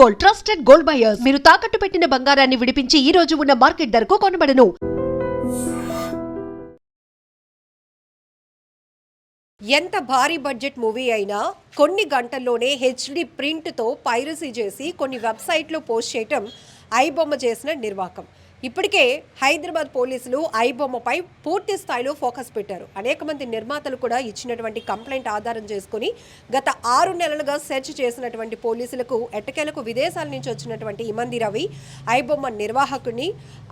Gold, trusted gold buyers. మీరు తాకట్టు పెట్టిన బంగారాన్ని విడిపించి ఈ రోజు ఉన్న మార్కెట్ ధరకు కొనబడను. ఎంత భారీ బడ్జెట్ మూవీ అయినా కొన్ని గంటల్లోనే హెచ్డి ప్రింట్తో పైరసీ చేసి కొన్ని వెబ్సైట్లో పోస్ట్ చేయటం ఐబొమ్మ చేసిన నిర్వాకం. ఇప్పటికే హైదరాబాద్ పోలీసులు ఐబొమ్మపై పూర్తి స్థాయిలో ఫోకస్ పెట్టారు. అనేక మంది నిర్మాతలు కూడా ఇచ్చినటువంటి కంప్లైంట్ ఆధారం చేసుకుని గత 6 నెలలుగా సెర్చ్ చేసినటువంటి పోలీసులకు ఎట్టకేలకు విదేశాల నుంచి వచ్చినటువంటి ఇమంది రవి ఐబొమ్మ నిర్వాహకుడిని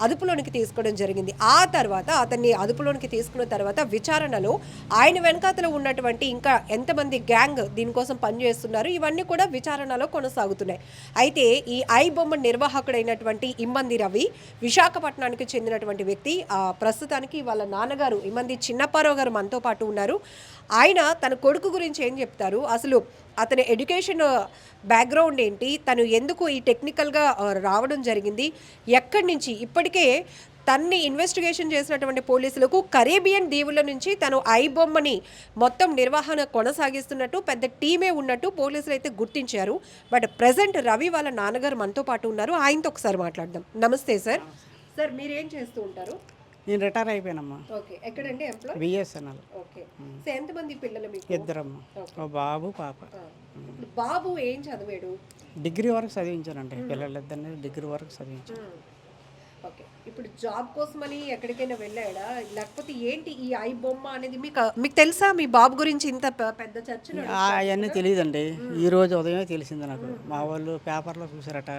అదుపులోనికి తీసుకోవడం జరిగింది. ఆ తర్వాత అతన్ని అదుపులోనికి తీసుకున్న తర్వాత విచారణలో ఆయన వెనకాతలో ఉన్నటువంటి ఇంకా ఎంతమంది గ్యాంగ్ దీనికోసం పనిచేస్తున్నారు ఇవన్నీ కూడా విచారణలో కొనసాగుతున్నాయి. అయితే ఈ ఐబొమ్మ నిర్వాహకుడైనటువంటి ఇమ్మంది రవి విశాఖపట్నానికి చెందినటువంటి వ్యక్తి. ప్రస్తుతానికి వాళ్ళ నాన్నగారు ఇమంది చిన్నప్పారావు గారు మనతో పాటు ఉన్నారు. ఆయన తన కొడుకు గురించి ఏం చెప్తారు, అసలు అతని ఎడ్యుకేషన్ బ్యాక్గ్రౌండ్ ఏంటి, తను ఎందుకు ఈ టెక్నికల్గా రావడం జరిగింది, ఎక్కడి నుంచి ఇప్పటికే తన్ని ఇన్వెస్టిగేషన్ చేసినటువంటి పోలీసులకు కరేబియన్ దీవుల నుంచి తను ఐబొమ్మని మొత్తం నిర్వహణ కొనసాగిస్తున్నట్టు పెద్ద టీమే ఉన్నట్టు పోలీసులు అయితే గుర్తించారు. బట్ ప్రజెంట్ రవి వాళ్ళ నాన్నగారు మనతో పాటు ఉన్నారు. ఆయనతో ఒకసారి మాట్లాడదాం. నమస్తే సార్. సార్ మీరేం చేస్తూ ఉంటారు? నేను రిటైర్ అయిపోయానమ్మా. ఓకే, ఎక్కడండి ఎంప్లాయ్? బిఎస్ఎన్ఎల్. ఓకే, సో ఎంతమంది పిల్లలు మీకు? ఇద్దరమ్మా, ఓ బాబు పాప. ఇప్పుడు బాబు ఏం చదివాడు? డిగ్రీ వరకు చదివించానండి. పిల్లలిద్దరిని డిగ్రీ వరకు చదివించాను. ఓకే, ఇప్పుడు జాబ్ కోసమని ఎక్కడికైనా వెళ్ళాడా, లేకపోతే ఏంటి ఈ ఐ బొమ్మ అనేది మీకు తెలుసా? మీ బాబు గురించి ఇంత పెద్ద చర్చలు అవన్నీ తెలియదండి. ఈ రోజు ఉదయమే తెలిసింది నాకు. మా వాళ్ళు పేపర్లో చూసారట,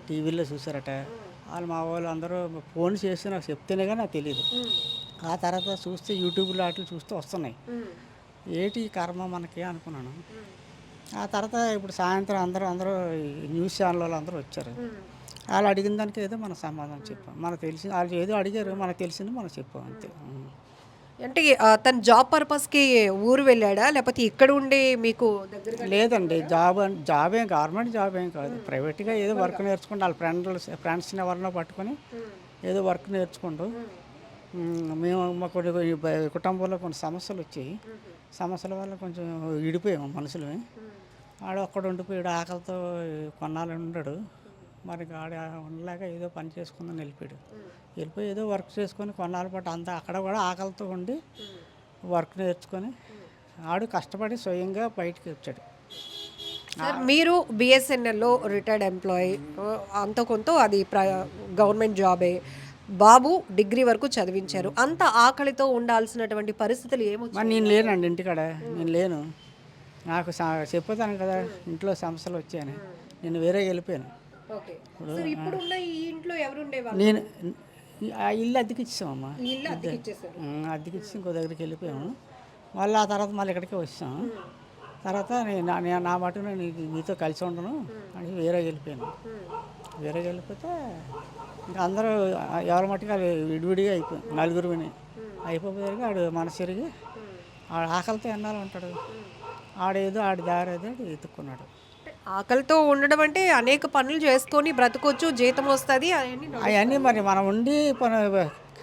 టీవీలో చూసారట. వాళ్ళు మా వాళ్ళు అందరూ ఫోన్ చేసి నాకు చెప్తేనే కానీ నాకు తెలియదు. ఆ తర్వాత చూస్తే యూట్యూబ్లో వాటిలో చూస్తే వస్తున్నాయి. ఏంటి కర్మ మనకి అనుకున్నాను. ఆ తర్వాత ఇప్పుడు సాయంత్రం అందరూ న్యూస్ ఛానల్ వాళ్ళు అందరూ వచ్చారు. వాళ్ళు అడిగిన దానికి ఏదో మన సమాధానం చెప్పాం. మనకు తెలిసింది వాళ్ళు ఏదో అడిగారు, మనకు తెలిసింది మనం చెప్పాం అంతే. అంటే తను జాబ్ పర్పస్కి ఊరు వెళ్ళాడా, లేకపోతే ఇక్కడ ఉండే మీకు దగ్గర? లేదండి, జాబ్ ఏం గవర్నమెంట్ జాబ్ ఏం కాదు, ప్రైవేట్గా ఏదో వర్క్ నేర్చుకుంటూ వాళ్ళ ఫ్రెండ్స్ని ఎవరినో పట్టుకొని ఏదో వర్క్ నేర్చుకుంటూ మేము మా కొన్ని కుటుంబంలో కొన్ని సమస్యలు వచ్చాయి. సమస్యల వల్ల కొంచెం విడిపోయాము మనుషులు. ఆడు ఒక్కడ ఉండిపోయాడు, ఆకలితో కొన్నాళ్ళు ఉన్నాడు. మరి ఆడ ఉండలేక ఏదో పని చేసుకుందని వెళ్ళిపోయి ఏదో వర్క్ చేసుకొని కొన్నాళ్ళ పాటు అంతా అక్కడ కూడా ఆకలితో ఉండి వర్క్ నేర్చుకొని ఆడు కష్టపడి స్వయంగా బయటికి వచ్చాడు. సార్ మీరు బిఎస్ఎన్ఎల్లో రిటైర్డ్ ఎంప్లాయీ, అంత కొంత అది గవర్నమెంట్ జాబే. బాబు డిగ్రీ వరకు చదివించారు. అంత ఆకలితో ఉండాల్సినటువంటి పరిస్థితులు ఏమొచ్చాయి? నేను లేనండి ఇంటికాడ, నేను లేను. నాకు చెప్పుతాను కదా ఇంట్లో సమస్యలు వచ్చాయని, నేను వేరే వెళ్ళిపోయాను. నేను ఆ ఇల్లు అద్దెకి ఇచ్చామమ్మా. అద్దెకిచ్చి ఇంకో దగ్గరికి వెళ్ళిపోయాము. మళ్ళీ ఆ తర్వాత మళ్ళీ ఇక్కడికే వచ్చాము. తర్వాత నేను నా మటు నేను మీతో కలిసి ఉండను అని వేరే వెళ్ళిపోయాను. వేరే వెళ్ళిపోతే ఇంకా అందరూ ఎవరి మట్టుకు విడివిడిగా అయిపోయాం. నలుగురు అయిపోయేసరికి ఆడు మనసు తిరిగి ఆడు ఆకలితో ఎన్నాళ్ళు ఉంటాడు. ఆడేదో ఆడి దారి ఏదో ఎత్తుక్కున్నాడు. ఆకలితో ఉండడం అంటే అనేక పనులు చేసుకొని బ్రతకొచ్చు, జీతం వస్తుంది, అవన్నీ మరి మనం ఉండి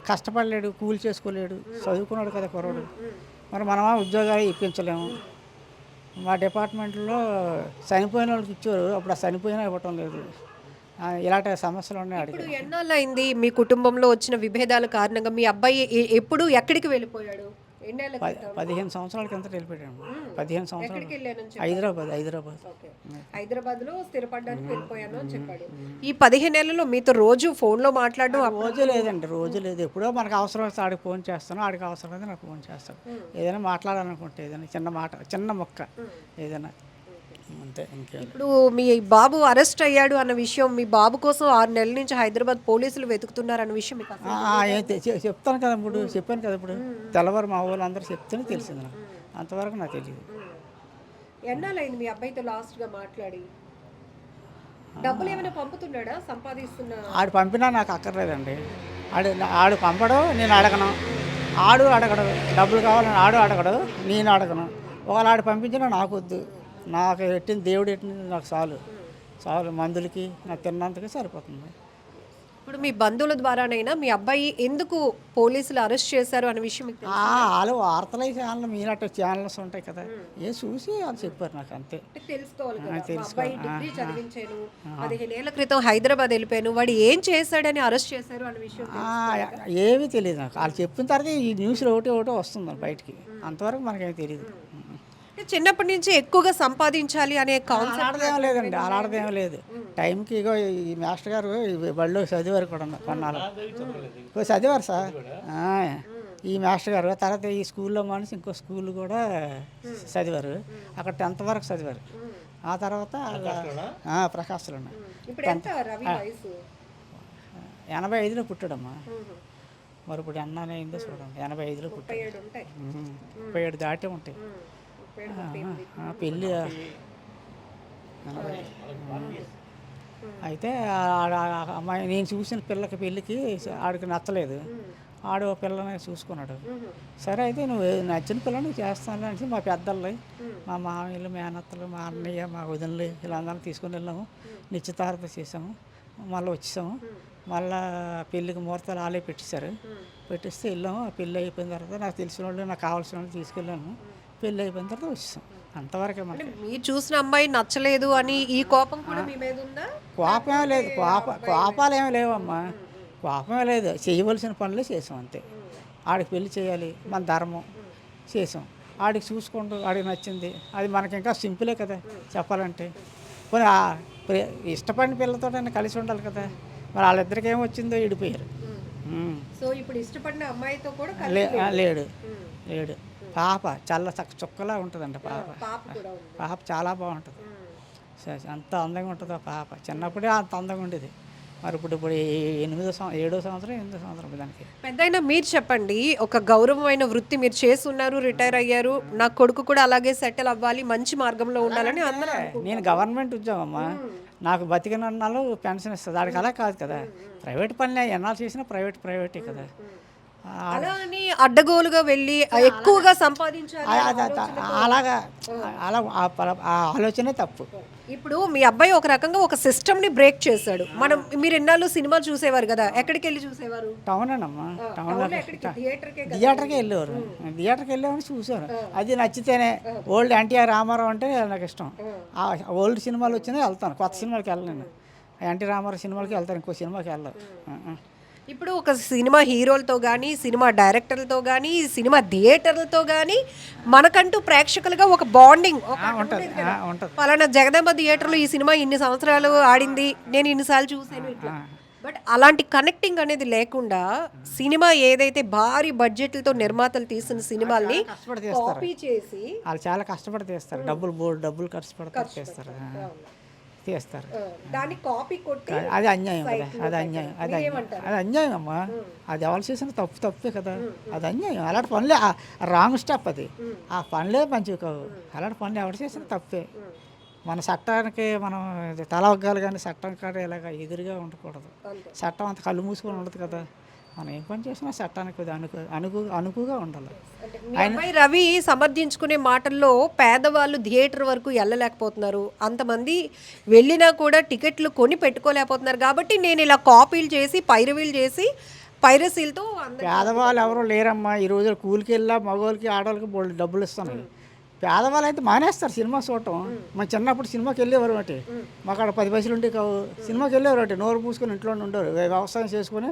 కష్టపడలేడు, కూలి చేసుకోలేడు, చదువుకున్నాడు కదా కుర్రాడు. మరి మనమా ఉద్యోగాలు ఇప్పించలేము. మా డిపార్ట్మెంట్లో చనిపోయిన వాళ్ళకి ఇచ్చారు, అప్పుడు ఆ చనిపోయినా ఇవ్వటం లేదు. ఇలాంటి సమస్యలు ఉన్నాయి. అడిగి ఎన్నాళ్ళు అయింది మీ కుటుంబంలో వచ్చిన విభేదాల కారణంగా మీ అబ్బాయి ఎప్పుడు ఎక్కడికి వెళ్ళిపోయాడు? 15 సంవత్సరాల కింద వెళ్ళిపోయాడు. 15 సంవత్సరాలు హైదరాబాద్లో స్థిరపడడానికి వెళ్ళిపోయాను అని చెప్పాడు. ఈ 15 ఏళ్లలో మీతో రోజు ఫోన్లో మాట్లాడడం? రోజు లేదండి, రోజు లేదు. ఎప్పుడో మనకు అవసరం వస్తే ఆడికి ఫోన్ చేస్తాను, ఆడికి అవసరం అయితే నాకు ఫోన్ చేస్తాను. ఏదైనా మాట్లాడాలనుకుంటే ఏదైనా చిన్న మాట, చిన్న మొక్క ఏదైనా అంతే. ఇప్పుడు మీ బాబు అరెస్ట్ అయ్యాడు అన్న విషయం, మీ బాబు కోసం 6 నెలల నుంచి హైదరాబాద్ పోలీసులు వెతుకుతున్నారు అన్న విషయం మీకు చెప్తాను కదా, చెప్పాను కదా ఇప్పుడు తెల్లవారు మా వాళ్ళు అందరూ చెప్తేనే తెలిసింది నాకు. అంతవరకు నాకు తెలియదు. ఎన్నాళ్ళైంది మీ అబ్బాయితో లాస్ట్గా మాట్లాడి? డబ్బులు ఏమైనా పంపుతున్నాడా, సంపాదిస్తున్నా? ఆడు పంపినా నాకు అక్కర్లేదండి. ఆడు పంపడు, నేను అడగను. ఆడు అడగడు, డబ్బులు కావాలని ఆడు అడగడు, నేను అడగను. ఒకవేళ ఆడు పంపించినా నాకు వద్దు. నాకు దేవుడు ఎట్టింది నాకు చాలు మందులకి నాకు తిన్నంతకి సరిపోతుంది. ఇప్పుడు మీ బంధువుల ద్వారానైనా మీ అబ్బాయి ఎందుకు పోలీసులు అరెస్ట్ చేశారు అనే విషయం మీకు తెలుసా? వాళ్ళు వార్తలు ఛానల్ మీనట్టు ఛానల్స్ ఉంటాయి కదా, ఏ చూసి వాళ్ళు చెప్పారు నాకు అంతే. అంటే తెలుసుకోవాలి కదా. మా తెలుసుకో- అబ్బాయి డిగ్రీ చదివించాను, 15 ఏళ్ల క్రితం హైదరాబాద్ వెళ్ళిపోయాను, వాడు ఏం చేశాడని అరెస్ట్ చేశారు అనే విషయం ఏమీ తెలియదు నాకు. వాళ్ళు చెప్పిన తర్వాత ఈ న్యూస్లో ఒకటి వస్తుంది బయటికి, అంతవరకు మనకేమీ తెలియదు. అంటే చిన్నప్పటి నుంచి ఎక్కువగా సంపాదించాలి అనే కాన్సెప్ట్ అలాడదేం లేదండి, అలాడదేం లేదు. టైంకి ఇగో ఈ మాస్టర్ గారు ఈ బడిలో చదివారు కూడా కొన్నాళ్ళు చదివారు సార్. ఈ మాస్టర్ గారు తర్వాత ఈ స్కూల్లో మానేసి ఇంకో స్కూల్ కూడా చదివారు, అక్కడ 10th వరకు చదివారు. ఆ తర్వాత ప్రకాశ్లో ఉన్నాయి. ఇప్పుడు ఎంత రవి వయసు? 85లో పుట్టాడమ్మా. మరి ఇప్పుడు ఎన్నానే అయిందో చూడండి, 85లో పుట్టాడు. 37 ఉంటాయి. 37 దాటే ఉంటాయి. పెళ్ళి అయితే అమ్మాయి నేను చూసిన పిల్లకి పెళ్ళికి ఆడికి నచ్చలేదు, ఆడు పిల్లని చూసుకున్నాడు. సరే అయితే నువ్వు నచ్చిన పిల్లని నువ్వు చేస్తాను అనేసి మా పెద్దలు, మా మామయ్యలు, మేనత్తలు, మా అన్నయ్య, మా వదినలు వీళ్ళందరం తీసుకుని వెళ్ళాము. నిశ్చితార్థం చేసాము, మళ్ళీ వచ్చేసాము. మళ్ళీ పెళ్ళికి ముహూర్తాలు వాళ్ళే పెట్టేశారు. పెట్టిస్తే వెళ్ళాము. ఆ పెళ్ళి అయిపోయిన తర్వాత నాకు తెలిసిన వాళ్ళు, నాకు కావాల్సిన వాళ్ళు తీసుకెళ్ళాము. పెళ్ళి అయిపోయిన తర్వాత వచ్చేసాం. అంతవరకే మనకి. మీరు చూసిన అమ్మాయి నచ్చలేదు అని ఈ కోపం కూడా మీ మీద ఉందా? కోపమే లేదు, కోపాలు ఏమీ లేవమ్మా, కోపమే లేదు. చేయవలసిన పనులే చేసాం అంతే. ఆడికి పెళ్లి చేయాలి, మన ధర్మం చేసాం. ఆడికి చూసుకుంటూ ఆడికి నచ్చింది, అది మనకి ఇంకా సింపులే కదా చెప్పాలంటే. పోనీ ఇష్టపడిన పిల్లతో కలిసి ఉండాలి కదా. మరి వాళ్ళిద్దరికి ఏమొచ్చిందో విడిపోయారు. సో ఇప్పుడు ఇష్టపడిన అమ్మాయితో కూడా లేడు లేడు. పాప చల్ల చుక్కలా ఉంటుందండి పాప. పాప చాలా బాగుంటుంది, అంత అందంగా ఉంటుంది ఆ పాప. చిన్నప్పుడే అంత అందంగా ఉండేది. మరి ఇప్పుడు 7వ సంవత్సరం 8వ సంవత్సరం దానికి. పెద్దయినా మీరు చెప్పండి, ఒక గౌరవమైన వృత్తి మీరు చేస్తున్నారు, రిటైర్ అయ్యారు, నా కొడుకు కూడా అలాగే సెటిల్ అవ్వాలి, మంచి మార్గంలో ఉండాలని అందరూ నేను గవర్నమెంట్ ఉద్యోగం అమ్మా, నాకు బతికినన్నాళ్ళు పెన్షన్ ఇస్తుంది. దానికి అలా కాదు కదా, ప్రైవేట్ పనులే ఎన్నాళ్ళు చేసినా ప్రైవేటే కదా. అలా అని అడ్డగోలుగా వెళ్ళి ఎక్కువగా సంపాదించాలి అలాగా అలా ఆ ఆలోచనే తప్పు. ఇప్పుడు మీ అబ్బాయి ఒక రకంగా ఒక సిస్టమ్ ని బ్రేక్ చేశాడు. మీరు ఎన్నాళ్ళు సినిమా చూసేవారు కదా, ఎక్కడికి వెళ్ళి చూసేవారు? టౌనేనమ్మా, థియేటర్కి వెళ్ళేవారు. థియేటర్కి వెళ్ళేవారు, చూసారు. అది నచ్చితేనే. ఓల్డ్ ఎన్టీఆర్ రామారావు అంటే నాకు ఇష్టం. ఆ ఓల్డ్ సినిమాలు వచ్చినా వెళ్తాను, కొత్త సినిమాలకి వెళ్ళను. ఎన్టీ రామారావు సినిమాలకి వెళ్తాను, ఇంకో సినిమాకి వెళ్ళను. ఇప్పుడు ఒక సినిమా హీరోలతో కానీ, సినిమా డైరెక్టర్లతో కానీ, సినిమా థియేటర్లతో కానీ మనకంటూ ప్రేక్షకులుగా ఒక బాండింగ్ ఉంటుంది. పలానా జగదాంబ థియేటర్లో ఈ సినిమా ఇన్ని సంవత్సరాలు ఆడింది, నేను ఇన్నిసార్లు చూసాను ఇట్లా. బట్ అలాంటి కనెక్టింగ్ అనేది లేకుండా సినిమా ఏదైతే భారీ బడ్జెట్లతో నిర్మాతలు తీసిన సినిమాల్ని కాపీ చేసి వాళ్ళు చాలా కష్టపడి తీస్తారు, డబ్బులు ఖర్చు పెడతారు, తీస్తారు. దాన్ని కాపీ కొట్టి అది అన్యాయం కదా, అది అన్యాయం అమ్మా. అది ఎవరు చేసిన తప్పే కదా, అది అన్యాయం. అలాంటి పనులే రాంగ్ స్టెప్ అది. ఆ పనులే మంచివి కావు. అలాంటి పనులు ఎవరు చేసిన తప్పే. మన చట్టానికి మనం తల ఒగ్గాలి కానీ చట్టం కాడ ఇలాగ ఎదురుగా ఉండకూడదు. చట్టం అంత కళ్ళు మూసుకొని ఉండదు కదా. మనం ఏం పని చేసినా చట్టానికి అనుకుగా ఉండాలి. అబ్బాయి రవి సమర్థించుకునే మాటల్లో పేదవాళ్ళు థియేటర్ వరకు వెళ్ళలేకపోతున్నారు, అంతమంది వెళ్ళినా కూడా టికెట్లు కొని పెట్టుకోలేకపోతున్నారు, కాబట్టి నేను ఇలా కాపీలు చేసి పైరసీలతో. పేదవాళ్ళు ఎవరు లేరమ్మా ఈ రోజు. కూలికి వెళ్ళా మగవాళ్ళకి ఆడవాళ్ళకి డబ్బులు ఇస్తున్నాయి. పేదవాళ్ళు అయితే మానేస్తారు సినిమా చూడటం. మా చిన్నప్పుడు సినిమాకి వెళ్ళేవారు అంటే మాకు అక్కడ 10 పైసలు ఉంటే కావు. సినిమాకి వెళ్ళేవారు అంటే నోరు పూసుకొని ఇంట్లోనే ఉండేవారు. వ్యవసాయం చేసుకుని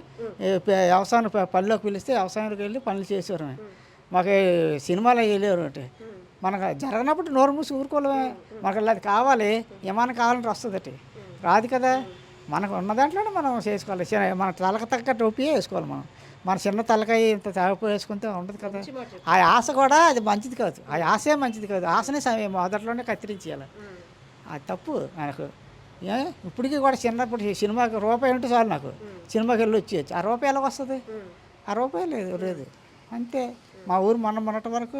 వ్యవసాయం పనిలోకి పిలిస్తే వ్యవసాయంలోకి వెళ్ళి పనులు చేసేవారు. మాకు సినిమాలో వెళ్ళేవారు అంటే మనకు జరగనప్పుడు నోరు మూసి ఊరుకోలేమే. మనకు అది కావాలి, ఏమైనా కావాలంటే వస్తుంది రాదు కదా. మనకు ఉన్న దాంట్లోనే మనం చేసుకోవాలి. మన తలకు తగ్గ టోపీయే వేసుకోవాలి. మన చిన్న తలకాయ ఇంత తలపు వేసుకుంటే ఉండదు కదా. ఆ ఆశ కూడా అది మంచిది కాదు, ఆ ఆశే మంచిది కాదు. ఆశనే మొదట్లోనే కత్తిరించేయాలి. అది తప్పు నాకు. ఇప్పటికీ కూడా చిన్నప్పుడు సినిమాకి రూపాయి ఉంటే చాలు, నాకు సినిమాకి వెళ్ళి వచ్చేయచ్చు. ఆ రూపాయి ఎలా వస్తుంది? ఆ రూపాయి లేదు అంతే. మా ఊరు మొన్నటి వరకు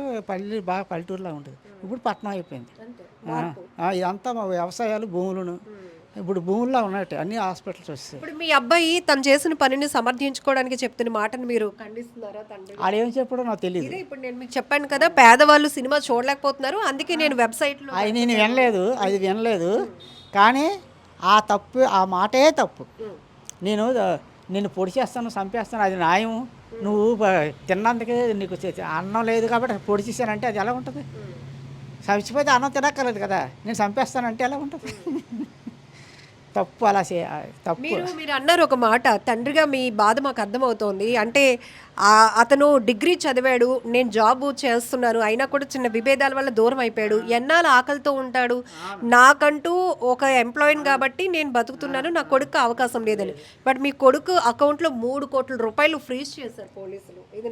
బాగా పల్లెటూరులా ఉండేది, ఇప్పుడు పట్టణం అయిపోయింది. ఇదంతా మా వ్యవసాయాలు భూములను ఇప్పుడు భూముల్లో ఉన్నట్టు అన్ని హాస్పిటల్స్ వస్తాయి. ఇప్పుడు మీ అబ్బాయి తను చేసిన పనిని సమర్థించుకోవడానికి చెప్తున్న మాటను మీరు ఖండిస్తున్నారా? తండ్రి అది ఏం చెప్పడో నాకు తెలియదు. ఇప్పుడు నేను మీకు చెప్పాను కదా, పేదవాళ్ళు సినిమా చూడలేకపోతున్నారు, అందుకే నేను వెబ్సైట్లో అది నేను వినలేదు. కానీ ఆ మాటే తప్పు. నిన్ను పొడి చేస్తాను చంపేస్తాను అది న్యాయం, నువ్వు తిన్నందుకే నీకు అన్నం లేదు కాబట్టి పొడి చేశానంటే అది ఎలా ఉంటుంది? చచ్చిపోతే అన్నం తినక్కర్లేదు కదా, నేను చంపేస్తానంటే ఎలా ఉంటుంది? తప్పు అలా తప్పు. మీరు అన్నారు ఒక మాట, తండ్రిగా మీ బాధ మాకు అర్థమవుతోంది. అంటే అతను డిగ్రీ చదివాడు, నేను జాబ్ చేస్తున్నాను, అయినా కూడా చిన్న విభేదాల వల్ల దూరం అయిపోయాడు, ఎన్నాళ్ళు ఆకలితో ఉంటాడు, నాకంటూ ఒక ఎంప్లాయీని కాబట్టి నేను బతుకుతున్నాను, నా కొడుకు అవకాశం లేదని. బట్ మీ కొడుకు అకౌంట్లో 3 కోట్ల రూపాయలు ఫ్రీజ్ చేశారు పోలీసులు. ఇది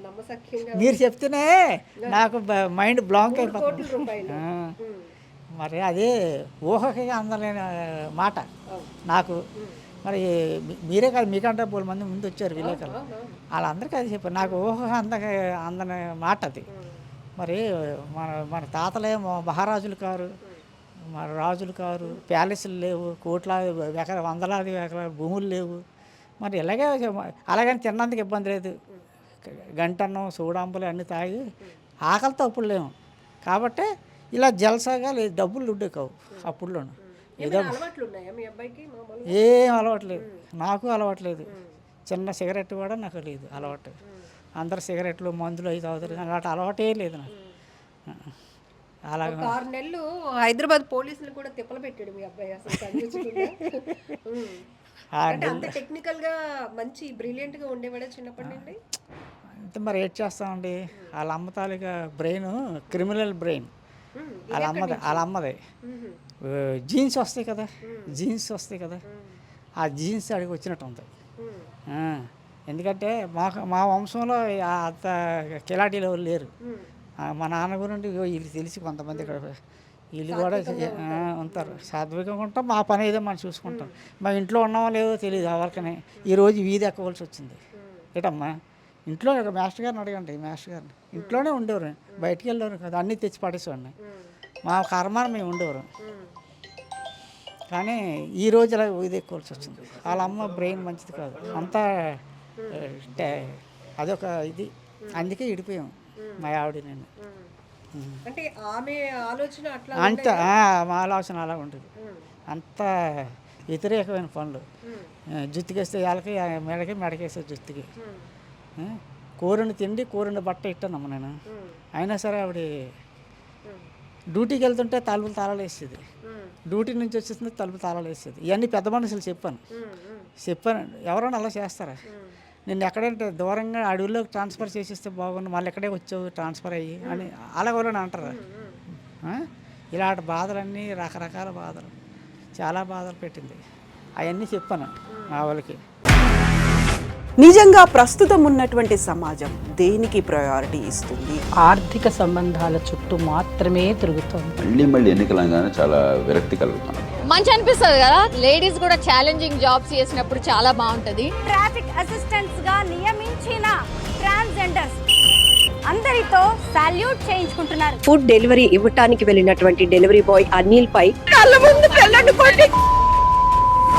నమ్మసఖ్యంగా మీరు చెప్తేనే నాకు మైండ్ బ్లాంక్ అయిపోతుంది. రూపాయలు మరి అదే ఊహకి అందలేని మాట నాకు. మరి మీరే కాదు, మీకంటే 3 మంది ముందు వచ్చారు విలేకరులు, వాళ్ళందరికీ అది చెప్పారు. నాకు ఊహ అందని మాట అది. మరి మన తాతలే మహారాజులు కారు, మన రాజులు కారు, ప్యాలెస్లు లేవు, కోట్లాది వందలాది ఎకరాల భూములు లేవు. మరి అలాగని తిన్నందుకు ఇబ్బంది లేదు, గంటన్నం సూడాంబులు అన్నీ తాగి ఆకలితో అప్పుడు లేవు. కాబట్టి ఇలా జలసాగా లేదు, డబ్బులు ఉండే కావు అప్పుడులోను. ఏదో ఏం అలవాట్లేదు, నాకు అలవాట్లేదు. చిన్న సిగరెట్ కూడా నాకు లేదు అలవాటు. అందరు సిగరెట్లు మందులు అవి తాగుతారు, అలాంటి అలవాటే లేదు నాకు. అలాగే 6 నెలలు హైదరాబాద్ పోలీసులు కూడా తిప్పలు పెట్టాడు మీ అబ్బాయి. అంత టెక్నికల్ గా మంచి బ్రిలియంట్ గా ఉండేవాడే చిన్నప్పటి నుండి. అంతే మరి ఏం చేస్తామండి, వాళ్ళ అమ్మ తాలూకా బ్రెయిన్ క్రిమినల్ బ్రెయిన్, వాళ్ళ అమ్మదే. జీన్స్ వస్తాయి కదా, ఆ జీన్స్ అడిగి వచ్చినట్టు ఉంది. ఎందుకంటే మా వంశంలో అంత కిలాటీలు ఎవరు లేరు. మా నాన్న గురించి వీళ్ళు తెలిసి కొంతమంది ఇక్కడ వీళ్ళు కూడా ఉంటారు. సాత్వికంగా ఉంటాం, మా పని ఏదో మనం చూసుకుంటాం. మా ఇంట్లో ఉన్నామో లేదో తెలియదు ఎవరికనే. ఈరోజు వీధి ఎక్కవలసి వచ్చింది. ఏటమ్మా ఇంట్లో మాస్టర్ గారిని అడగండి, మాస్టర్ గారిని ఇంట్లోనే ఉండేవారు, బయటికి వెళ్ళేవారు కదా, అన్నీ తెచ్చి పడేసేవాడిని. మా కర్మాన మేము ఉండేవారు. కానీ ఈరోజు ఇలా ఇది ఎక్కోవాల్సి వచ్చింది. వాళ్ళ అమ్మ బ్రెయిన్ మంచిది కాదు, అంతా అదొక ఇది. అందుకే విడిపోయాం మా ఆవిడ నేను. అంటే ఆమె ఆలోచన అట్లా అంత మా ఆలోచన అలా ఉంటుంది. అంత వ్యతిరేకమైన పనులు. జుత్తుకేస్తే వాళ్ళకి మెడకేస్తే జుత్తుకి. కూరని తిండి కూరని బట్ట ఇట్టానమ్మ నేను. అయినా సరే ఆవిడ డ్యూటీకి వెళ్తుంటే తలుపులు తాళాలు వేసేది, డ్యూటీ నుంచి వచ్చేసింది తలుపులు తాళాలు వేసేది. ఇవన్నీ పెద్ద మనుషులు చెప్పాను. ఎవరైనా అలా చేస్తారా? నేను ఎక్కడంటే దూరంగా అడవుల్లోకి ట్రాన్స్ఫర్ చేసేస్తే బాగుండు, మళ్ళీ ఎక్కడే వచ్చావు ట్రాన్స్ఫర్ అయ్యి అని అలా కూడా అంటారు. ఇలాంటి బాధలన్నీ రకరకాల బాధలు, చాలా బాధలు పెట్టింది. అవన్నీ చెప్పాను మా వాళ్ళకి. నిజంగా ప్రస్తుతం ఉన్నటువంటి సమాజం దేనికి ప్రయారిటీ ఇస్తుంది? ఆర్థిక సంబంధాల చుట్టూ మాత్రమే తిరుగుతుంది. మళ్ళీ ఎన్నికలంగానే చాలా విరక్తి కలుగుతున్నాం. మంచి అనిపిస్తుంది కదా, లేడీస్ కూడా ఛాలెంజింగ్ జాబ్స్ చేసినప్పుడు చాలా బాగుంటది. ట్రాఫిక్ అసిస్టెంట్స్ గా నియమించిన ట్రాన్స్జెండర్స్ అందరితో సాల్యూట్ చేయించుకుంటున్నారు. ఫుడ్ డెలివరీ ఇవ్వటానికి వెళ్ళినటువంటి డెలివరీ బాయ్ అనిల్ పై కళ్ళ ముందు